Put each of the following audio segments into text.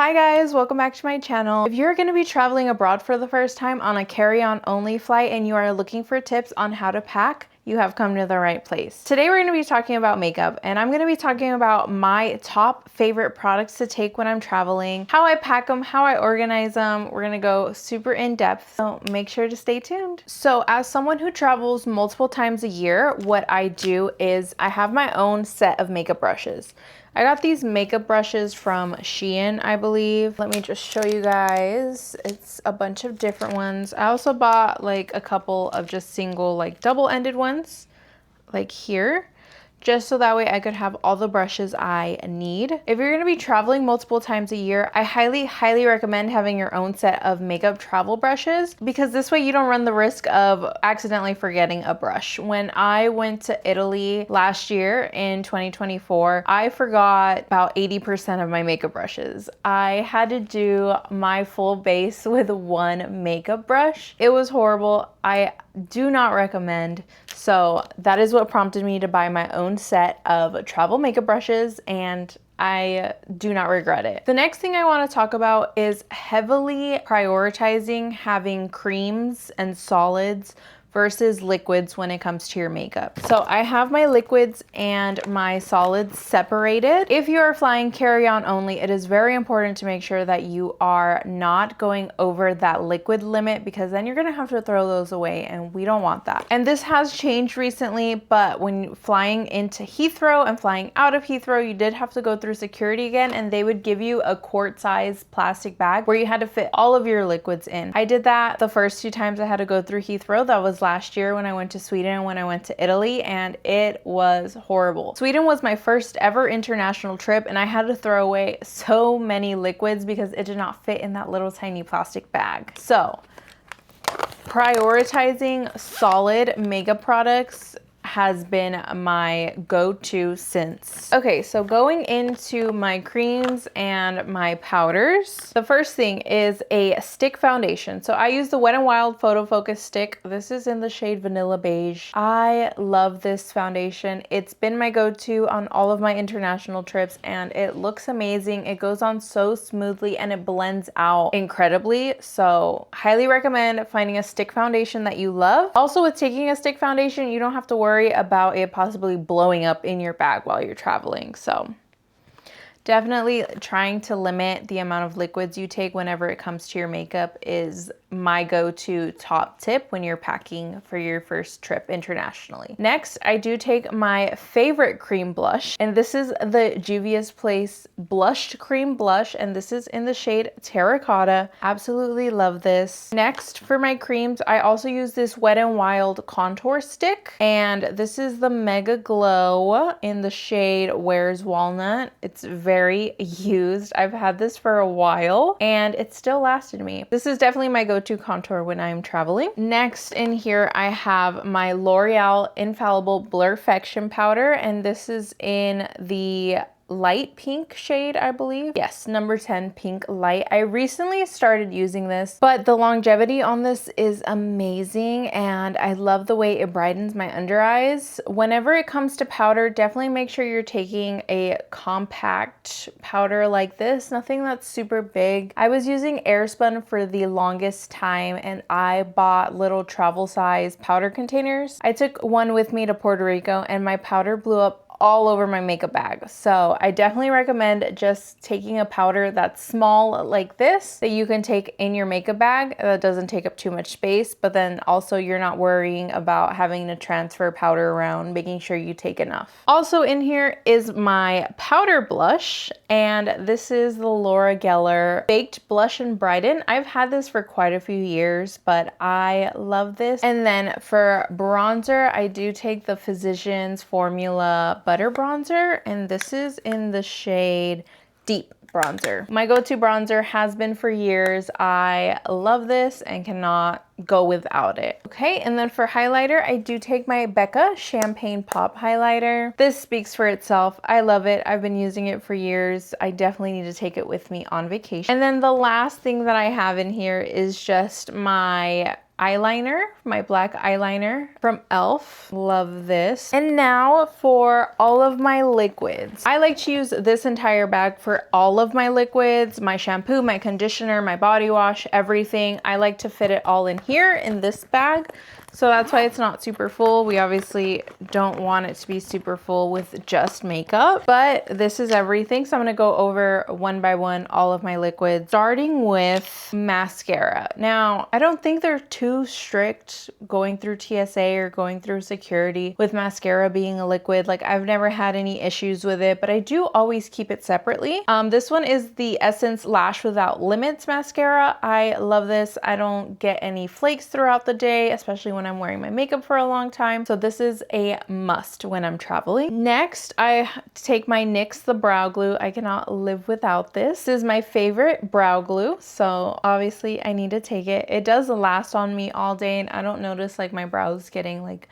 Hi guys, welcome back to my channel. If you're going to be traveling abroad for the first time on a carry-on only flight and you are looking for tips on how to pack, you have come to the right place. Today we're going to be talking about makeup, and I'm going to be talking about my top favorite products to take when I'm traveling, how I pack them, how I organize them. We're going to go super in depth, so make sure to stay tuned. So as someone who travels multiple times a year, what I do is I have my own set of makeup brushes. I got these makeup brushes from Shein, I believe. Let me just show you guys. It's a bunch of different ones. I also bought like a couple of just single, like double-ended ones, like here, just so that way I could have all the brushes I need. If you're gonna be traveling multiple times a year, I highly recommend having your own set of makeup travel brushes, because this way you don't run the risk of accidentally forgetting a brush. When I went to Italy last year in 2024, I forgot about 80% of my makeup brushes. I had to do my full base with one makeup brush. It was horrible. I do not recommend. So that is what prompted me to buy my own set of travel makeup brushes, and I do not regret it. The next thing I want to talk about is heavily prioritizing having creams and solids versus liquids when it comes to your makeup. So I have my liquids and my solids separated. If you are flying carry-on only, it is very important to make sure that you are not going over that liquid limit, because then you're gonna have to throw those away, and we don't want that. And this has changed recently, but when flying into Heathrow and flying out of Heathrow, you did have to go through security again, and they would give you a quart-sized plastic bag where you had to fit all of your liquids in. I did that the first 2 times I had to go through Heathrow. That was last year when I went to Sweden and when I went to Italy, and it was horrible. Sweden was my first ever international trip, and I had to throw away so many liquids because it did not fit in that little tiny plastic bag. So prioritizing solid makeup products has been my go-to since. Okay, so going into my creams and my powders, the first thing is a stick foundation. So I use the Wet n Wild Photo Focus stick. This is in the shade Vanilla Beige. I love this foundation. It's been my go-to on all of my international trips, and it looks amazing. It goes on so smoothly and it blends out incredibly. So highly recommend finding a stick foundation that you love. Also, with taking a stick foundation, you don't have to worry about it possibly blowing up in your bag while you're traveling. So definitely trying to limit the amount of liquids you take whenever it comes to your makeup is my go-to top tip when you're packing for your first trip internationally. Next, I do take my favorite cream blush, and this is the Juvia's Place Blushed Cream Blush, and this is in the shade Terracotta. Absolutely love this. Next, for my creams, I also use this Wet n Wild contour stick, and this is the Mega Glow in the shade Where's Walnut. It's very used. I've had this for a while, and it still lasted me. This is definitely my go-to contour when I'm traveling. Next in here, I have my L'Oreal Infallible Blurfection powder, and this is in the light pink shade, I believe. Yes, number 10 pink light. I recently started using this, but the longevity on this is amazing, and I love the way it brightens my under eyes. Whenever it comes to powder, definitely make sure you're taking a compact powder like this, nothing that's super big. I was using Airspun for the longest time, and I bought little travel size powder containers. I took one with me to Puerto Rico, and my powder blew up all over my makeup bag. So I definitely recommend just taking a powder that's small like this that you can take in your makeup bag that doesn't take up too much space, but then also you're not worrying about having to transfer powder around, making sure you take enough. Also in here is my powder blush, and this is the Laura Geller Baked Blush and Brighten. I've had this for quite a few years, but I love this. And then for bronzer, I do take the Physicians Formula Butter Bronzer, and this is in the shade Deep Bronzer. My go-to bronzer has been for years. I love this and cannot go without it. Okay, and then for highlighter, I do take my Becca Champagne Pop Highlighter. This speaks for itself. I love it. I've been using it for years. I definitely need to take it with me on vacation. And then the last thing that I have in here is just my eyeliner, my black eyeliner from e.l.f. Love this. And now for all of my liquids. I like to use this entire bag for all of my liquids, my shampoo, my conditioner, my body wash, everything. I like to fit it all in here in this bag. So that's why it's not super full. We obviously don't want it to be super full with just makeup, but this is everything. So I'm gonna go over one by one all of my liquids, starting with mascara. Now, I don't think they're too strict going through TSA or going through security with mascara being a liquid. Like, I've never had any issues with it, but I do always keep it separately. This one is the Essence Lash Without Limits mascara. I love this. I don't get any flakes throughout the day, especially when I'm wearing my makeup for a long time. So this is a must when I'm traveling. Next, I take my NYX the brow glue. I cannot live without this. This is my favorite brow glue, so obviously I need to take it. It does last on me all day, and I don't notice like my brows getting like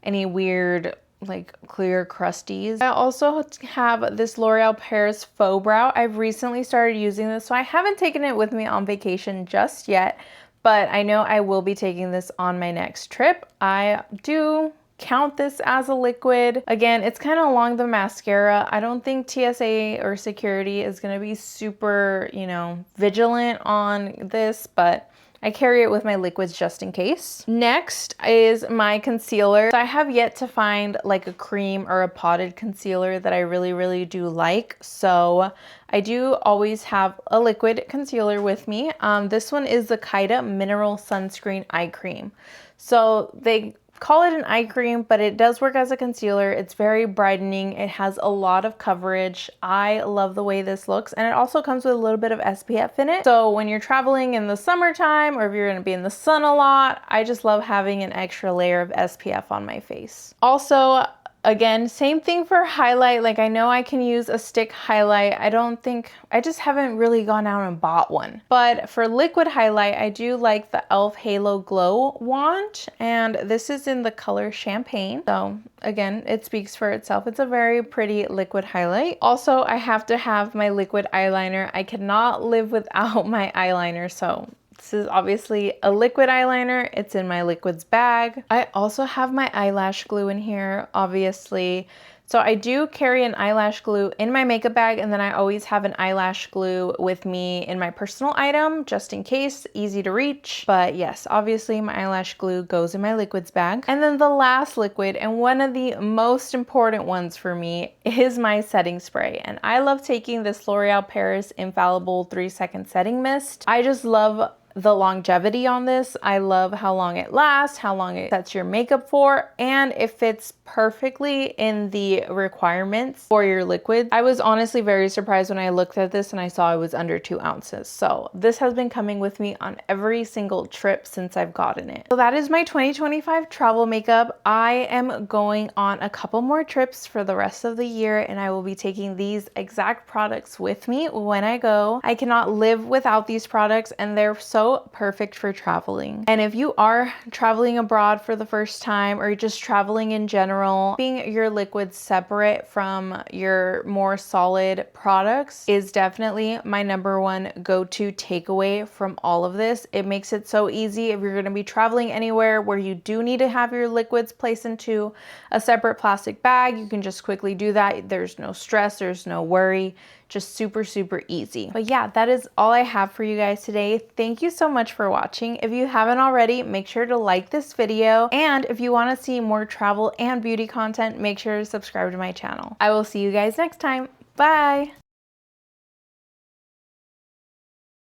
any weird like clear crusties. I also have this L'Oreal Paris Faux Brow. I've recently started using this, so I haven't taken it with me on vacation just yet, but I know I will be taking this on my next trip. I do count this as a liquid. Again, it's kind of along the mascara. I don't think TSA or security is going to be super, you know, vigilant on this, but I carry it with my liquids just in case. Next is my concealer. So I have yet to find like a cream or a potted concealer that I really do like. So I do always have a liquid concealer with me. This one is the Kaida Mineral Sunscreen Eye Cream. So they call it an eye cream, but it does work as a concealer. It's very brightening. It has a lot of coverage. I love the way this looks, and it also comes with a little bit of SPF in it. So when you're traveling in the summertime, or if you're gonna be in the sun a lot, I just love having an extra layer of SPF on my face. Also, again, same thing for highlight. Like, I know I can use a stick highlight. I just haven't really gone out and bought one. But for liquid highlight, I do like the e.l.f. Halo Glow wand, and this is in the color Champagne. So again, it speaks for itself. It's a very pretty liquid highlight. Also, I have to have my liquid eyeliner. I cannot live without my eyeliner, so this is obviously a liquid eyeliner. It's in my liquids bag. I also have my eyelash glue in here, obviously. So I do carry an eyelash glue in my makeup bag, and then I always have an eyelash glue with me in my personal item, just in case, easy to reach. But yes, obviously my eyelash glue goes in my liquids bag. And then the last liquid, and one of the most important ones for me, is my setting spray. And I love taking this L'Oreal Paris Infallible 3-second setting mist. I just love the longevity on this. I love how long it lasts, how long it sets your makeup for, and it fits perfectly in the requirements for your liquid. I was honestly very surprised when I looked at this and I saw it was under 2 ounces. So this has been coming with me on every single trip since I've gotten it. So that is my 2025 travel makeup. I am going on a couple more trips for the rest of the year, and I will be taking these exact products with me when I go. I cannot live without these products, and they're so perfect for traveling. And if you are traveling abroad for the first time, or just traveling in general, keeping your liquids separate from your more solid products is definitely my #1 go-to takeaway from all of this. It makes it so easy if you're going to be traveling anywhere where you do need to have your liquids placed into a separate plastic bag. You can just quickly do that. There's no stress, there's no worry. Just super easy. But yeah, that is all I have for you guys today. Thank you so much for watching. If you haven't already, make sure to like this video. And if you want to see more travel and beauty content, make sure to subscribe to my channel. I will see you guys next time. Bye.